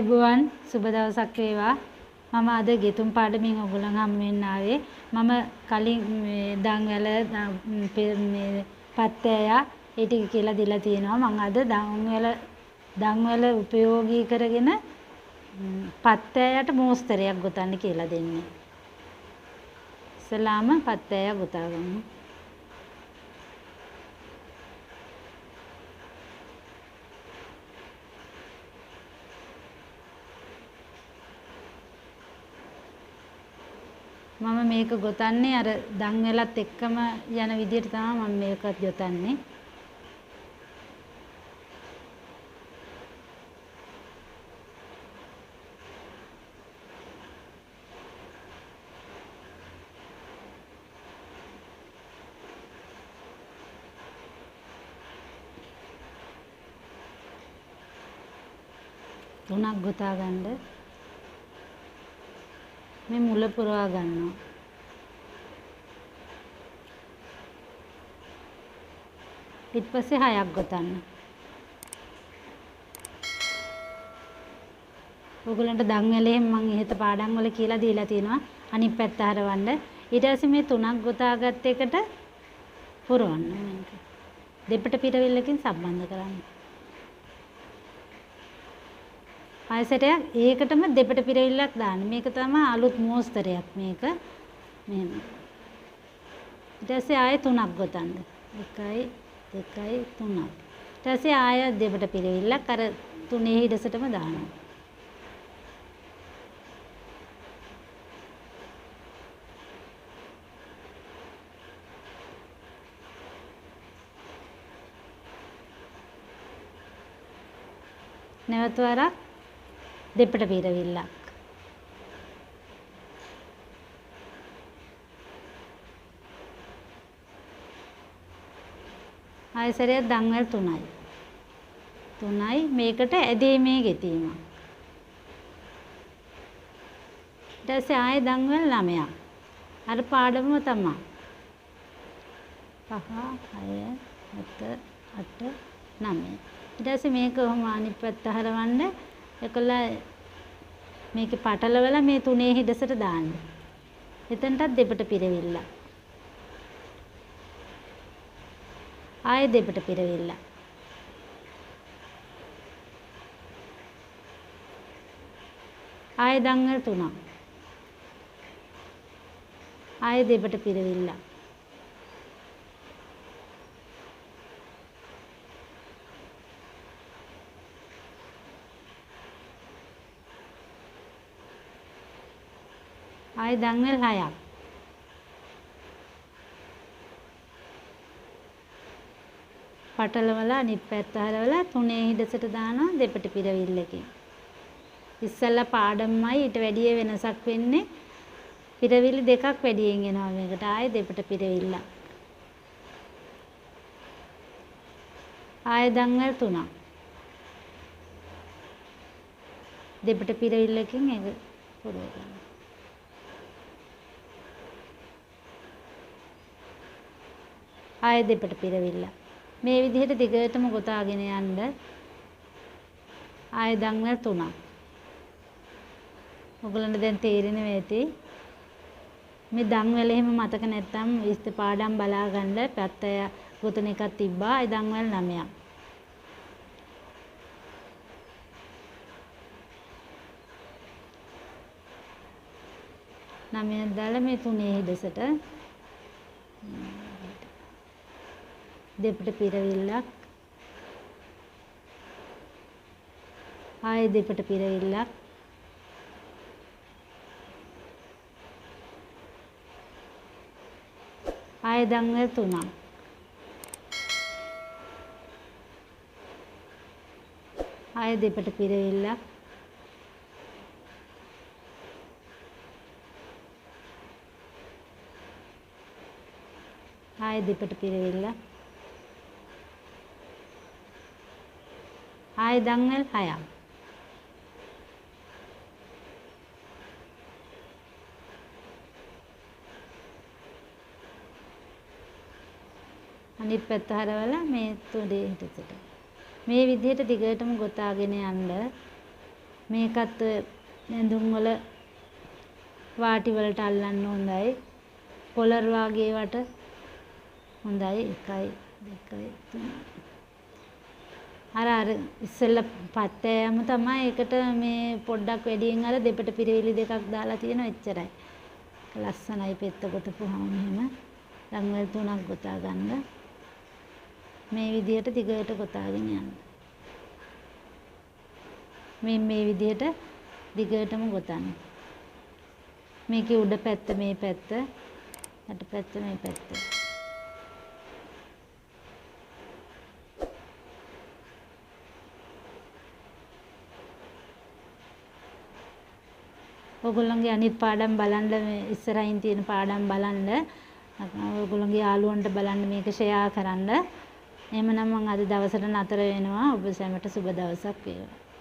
ආයුබෝවන් සුබ දවසක් වේවා. මම අද ගෙතුම් පාඩමින් ඔයගොල්ලන් හම් වෙන්න ආවේ. මම කලින් දන්වැල මේ පත්තෑය ඒ ටික කියලා දීලා තියෙනවා. මම අද දන්වැල උපයෝගී කරගෙන පත්තෑයට මෝස්තරයක් ගොතන්න කියලා දෙන්නේ. ඉස්සලාම පත්තෑය ගොතා ගමු. මම මේක ගොතන්නේ අර දන්වැලත් එක්කම යන විදිහට තමයි මම මේකත් ගොතන්නේ. තුනක් ගොතා ගන්න. මේ මුල පුරවා ගන්නවා. ඊට පස්සේ 6ක් ගොතන්න. ඔයගලන්ට දන්වැලේ මම ඉහත පාඩම් වල කියලා දීලා තියෙනවා අනිත් පැත්ත හරවන්න. ඊට පස්සේ මේ තුනක් ගොතාගත් එකට පුරවන්න මේක. දෙපට පිරවිල්ලකින් සම්බන්ධ කරන්න. ආයසරයක් ඒකටම දෙපට පිරවිල්ලක් දාන්න. මේක තමයි අලුත් මෝස්තරයක් මේක. මෙහෙම. ඊට පස්සේ ආයෙ තුනක් ගොතන්න. 1 2 3. ඊට පස්සේ ආයෙ දෙපට පිරවිල්ලක් අර තුනේ හිඩසටම දානවා. නැවත වරක් දෙපට පිරවිල්ලක්. ආයසරයක් දන්වැල් 3යි. 3යි මේකට ඇදීමේ ගෙතීමක්. ඊට පස්සේ ආයෙ දන්වැල් 9ක්. අර පාඩමම තමයි. 5 6 7 8 9. ඊට පස්සේ මේක කොහොම අනිත් පැත්ත හරවන්න එකලා මේකේ පටලවලා මේ තුනේ හිඩසට දාන්න. එතනටත් දෙපට පිරවිල්ල. ආයෙ දෙපට පිරවිල්ල. ආයෙ දන්වැල් 3ක්. ආයෙ දෙපට පිරවිල්ල. ආයෙ දන්වැල් 6ක්. පටලවලා අනිත් පැත්ත හරවලා තුනේ හිඩසට දානවා දෙපට පිරවිල්ලකින්. ඉස්සෙල්ලා පාඩම්මයි ඊට වැඩිය වෙනසක් වෙන්නේ පිරවිලි දෙකක් වැඩියෙන් එනවා මේකට. ආයෙ දෙපට පිරවිල්ල. ආයෙ දන්වැල් 3ක්. දෙපට පිරවිල්ලකින් ඒක පුරව ගන්න. ආයෙ දෙපට පිරවිල්ල. මේ විදිහට දිගටම ගොතාගෙන යන්න. ආයෙ දන්වැල් 3ක්. ඔයගලන්ට දැන් තේරෙනවා ඇති. මේ දන්වැල එහෙම මතක නැත්තම් ඉස්ත පාඩම් බලා ගන්න පැත්තය ගොතන එකක් තිබ්බා. ආයෙ දන්වැල් 9ක්. නමයක් දාලා මේ තුනේ හිඩසට දෙපට පිරවිල්ලක්. ආයෙ දෙපට පිරවිල්ලක්. ආයෙ දන්වැල් 3ක්. ආයෙ දෙපට පිරවිල්ලක්. ආයෙ දෙපට පිරවිල්ලක්. ආයෙ දන්වැල් 6ක්. අනිත් පැත්ත හරවලා මේ තුනේ හිටසට. මේ විදිහට දිගටම ගොතාගෙන යන්න. මේකත් ඇඳුම් වල වාටි වලට අල්ලන්න හොඳයි. කොලර් වගේ වට හොඳයි. 1 2 3 අර ඉස්සෙල්ලා පත්තෑයම තමයි ඒකට මේ පොඩ්ඩක් වැඩියෙන් අර දෙපට පිරිවිලි දෙකක් දාලා තියෙනවා එච්චරයි. ලස්සනයි පෙත්ත ගොතපුවාම එහෙම රන්වැල් 3ක් ගොතා ගන්න. මේ විදිහට දිගට ගොතාගෙන යන්න. මේ විදිහට දිගටම ගොතන්න. මේකේ උඩ පැත්ත මේ පැත්ත, යට පැත්ත මේ පැත්ත. ඔයගොල්ලන්ගේ අනිත් පාඩම් බලන්න මේ ඉස්සරහින් තියෙන පාඩම් බලන්න. ඔයගොල්ලන්ගේ යාළුවන්ට බලන්න මේක ෂෙයා කරන්න. එහෙමනම් මම අද දවසට නතර වෙනවා. ඔබ සැමට සුබ දවසක් වේවා.